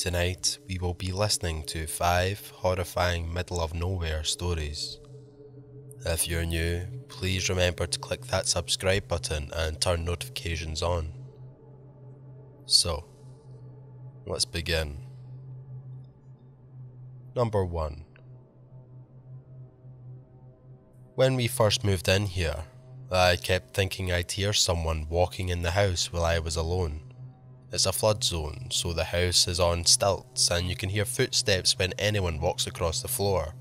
Tonight, we will be listening to 5 horrifying middle-of-nowhere stories. If you're new, please remember to click that subscribe button and turn notifications on. So, let's begin. Number 1. When we first moved in here, I kept thinking I'd hear someone walking in the house while I was alone. It's a flood zone, so the house is on stilts and you can hear footsteps when anyone walks across the floor.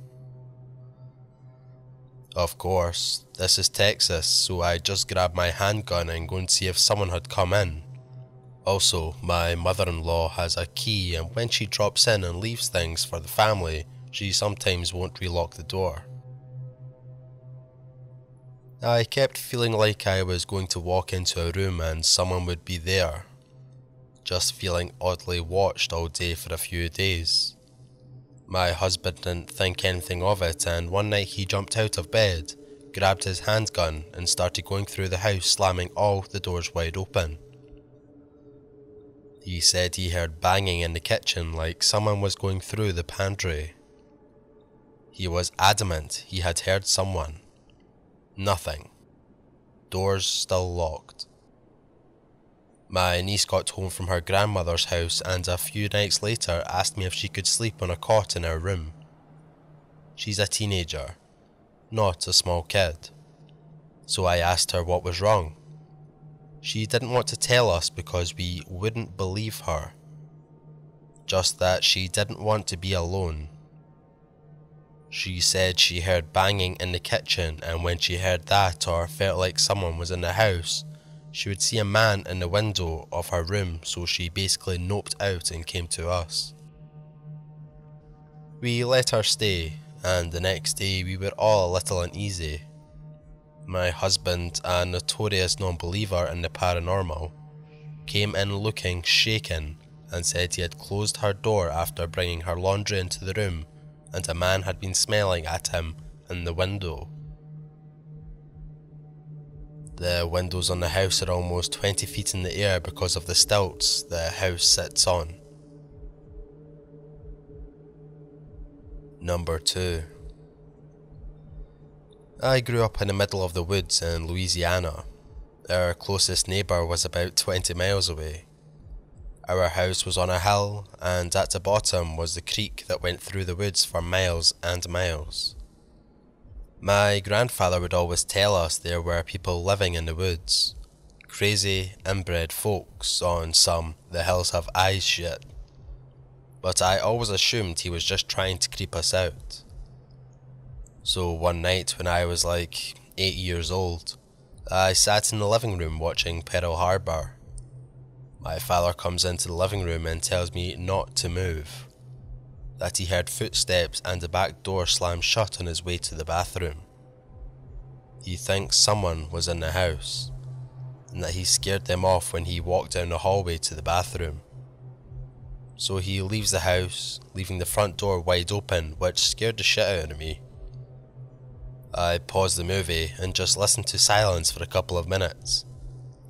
Of course, this is Texas, so I just grabbed my handgun and go and see if someone had come in. Also, my mother-in-law has a key, and when she drops in and leaves things for the family, she sometimes won't relock the door. I kept feeling like I was going to walk into a room and someone would be there. Just feeling oddly watched all day for a few days. My husband didn't think anything of it, and one night he jumped out of bed, grabbed his handgun and started going through the house, slamming all the doors wide open. He said he heard banging in the kitchen like someone was going through the pantry. He was adamant he had heard someone. Nothing. Doors still locked. My niece got home from her grandmother's house and a few nights later asked me if she could sleep on a cot in our room. She's a teenager, not a small kid. So I asked her what was wrong. She didn't want to tell us because we wouldn't believe her. Just that she didn't want to be alone. She said she heard banging in the kitchen, and when she heard that or felt like someone was in the house, she would see a man in the window of her room, so she basically noped out and came to us. We let her stay, and the next day we were all a little uneasy. My husband, a notorious non-believer in the paranormal, came in looking shaken and said he had closed her door after bringing her laundry into the room, and a man had been smelling at him in the window. The windows on the house are almost 20 feet in the air because of the stilts the house sits on. Number 2. I grew up in the middle of the woods in Louisiana. Our closest neighbour was about 20 miles away. Our house was on a hill, and at the bottom was the creek that went through the woods for miles and miles. My grandfather would always tell us there were people living in the woods. Crazy, inbred folks on some "the hills have eyes" shit. But I always assumed he was just trying to creep us out. So one night when I was like 8 years old, I sat in the living room watching Pearl Harbor. My father comes into the living room and tells me not to move. That he heard footsteps and the back door slam shut on his way to the bathroom. He thinks someone was in the house, and that he scared them off when he walked down the hallway to the bathroom. So he leaves the house, leaving the front door wide open, which scared the shit out of me. I paused the movie and just listened to silence for a couple of minutes,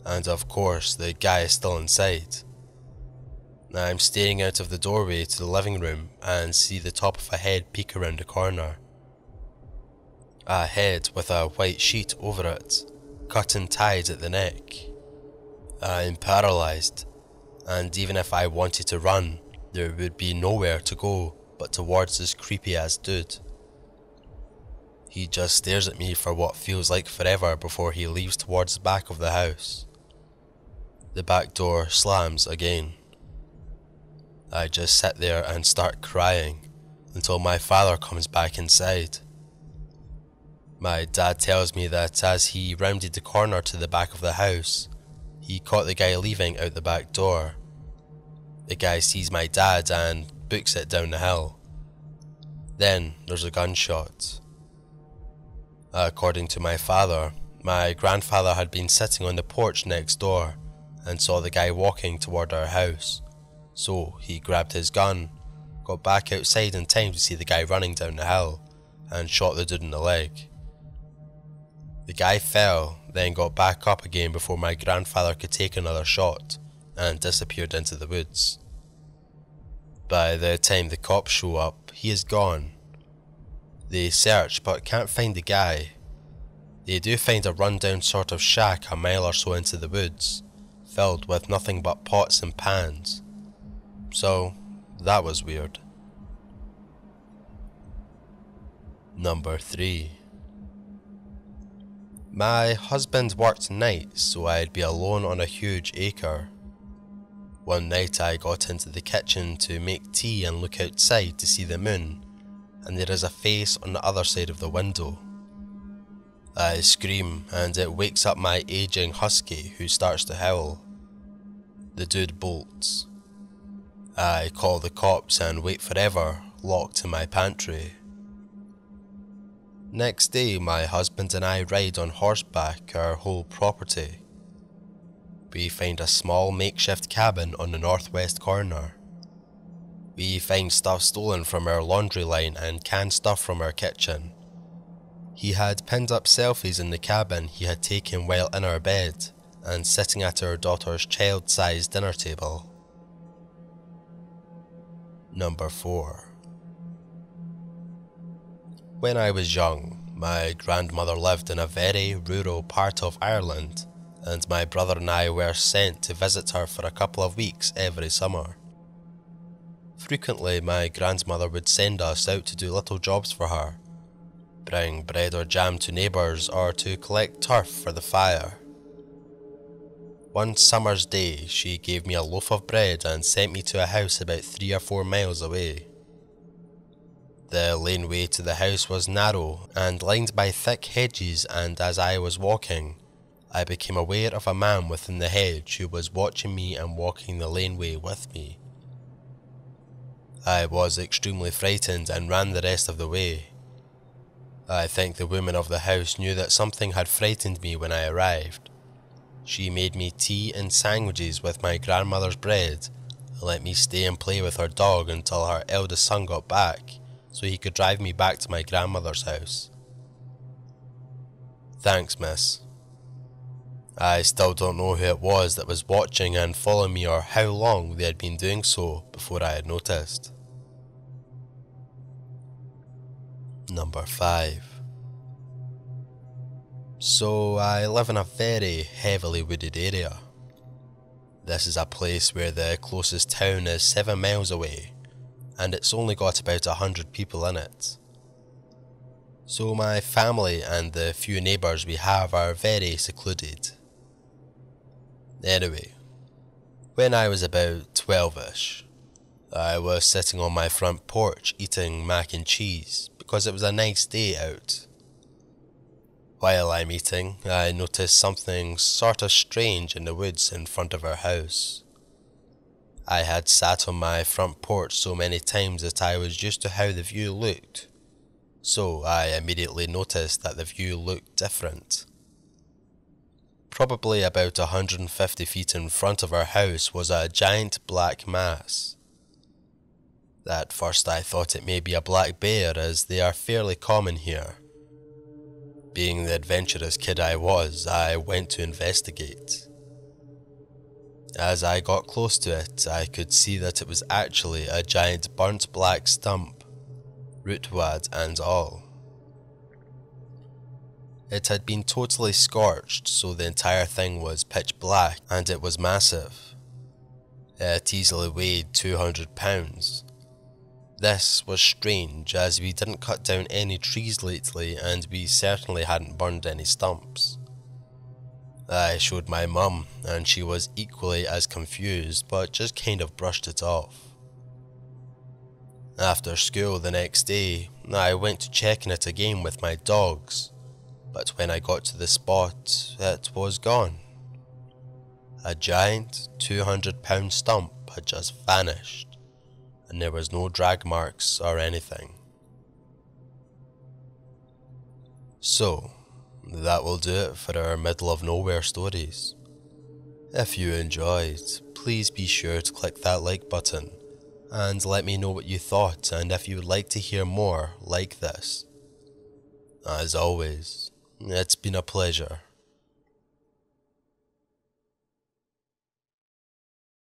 and of course the guy is still inside. I'm staring out of the doorway to the living room and see the top of a head peek around the corner. A head with a white sheet over it, cut and tied at the neck. I'm paralysed, and even if I wanted to run, there would be nowhere to go but towards this creepy-ass dude. He just stares at me for what feels like forever before he leaves towards the back of the house. The back door slams again. I just sit there and start crying until my father comes back inside. My dad tells me that as he rounded the corner to the back of the house, he caught the guy leaving out the back door. The guy sees my dad and books it down the hill. Then there's a gunshot. According to my father, my grandfather had been sitting on the porch next door and saw the guy walking toward our house. So he grabbed his gun, got back outside in time to see the guy running down the hill, and shot the dude in the leg. The guy fell, then got back up again before my grandfather could take another shot, and disappeared into the woods. By the time the cops show up, he is gone. They search but can't find the guy. They do find a rundown sort of shack a mile or so into the woods, filled with nothing but pots and pans. So, that was weird. Number 3. My husband worked nights, so I'd be alone on a huge acre. One night I got into the kitchen to make tea and look outside to see the moon, and there is a face on the other side of the window. I scream, and it wakes up my aging husky, who starts to howl. The dude bolts. I call the cops and wait forever, locked in my pantry. Next day, my husband and I ride on horseback our whole property. We find a small makeshift cabin on the northwest corner. We find stuff stolen from our laundry line and canned stuff from our kitchen. He had pinned up selfies in the cabin he had taken while in our bed and sitting at our daughter's child-sized dinner table. Number 4. When I was young, my grandmother lived in a very rural part of Ireland, and my brother and I were sent to visit her for a couple of weeks every summer. Frequently, my grandmother would send us out to do little jobs for her, bring bread or jam to neighbours or to collect turf for the fire. One summer's day, she gave me a loaf of bread and sent me to a house about 3 or 4 miles away. The laneway to the house was narrow and lined by thick hedges, and as I was walking, I became aware of a man within the hedge who was watching me and walking the laneway with me. I was extremely frightened and ran the rest of the way. I think the woman of the house knew that something had frightened me when I arrived. She made me tea and sandwiches with my grandmother's bread and let me stay and play with her dog until her eldest son got back, so he could drive me back to my grandmother's house. Thanks, miss. I still don't know who it was that was watching and following me or how long they had been doing so before I had noticed. Number 5. So I live in a very heavily wooded area. This is a place where the closest town is 7 miles away, and it's only got about 100 people in it. So my family and the few neighbours we have are very secluded. Anyway, when I was about 12ish, I was sitting on my front porch eating mac and cheese because it was a nice day out. While I'm eating, I noticed something sort of strange in the woods in front of our house. I had sat on my front porch so many times that I was used to how the view looked, so I immediately noticed that the view looked different. Probably about 150 feet in front of our house was a giant black mass. At first I thought it may be a black bear, as they are fairly common here. Being the adventurous kid I was, I went to investigate. As I got close to it, I could see that it was actually a giant burnt black stump, root wad and all. It had been totally scorched, so the entire thing was pitch black, and it was massive. It easily weighed 200 pounds. This was strange, as we didn't cut down any trees lately, and we certainly hadn't burned any stumps. I showed my mum, and she was equally as confused, but just kind of brushed it off. After school the next day, I went to check on it again with my dogs, but when I got to the spot, it was gone. A giant 200-pound stump had just vanished, and there was no drag marks or anything. So, that will do it for our middle of nowhere stories. If you enjoyed, please be sure to click that like button and let me know what you thought, and if you would like to hear more like this. As always, it's been a pleasure.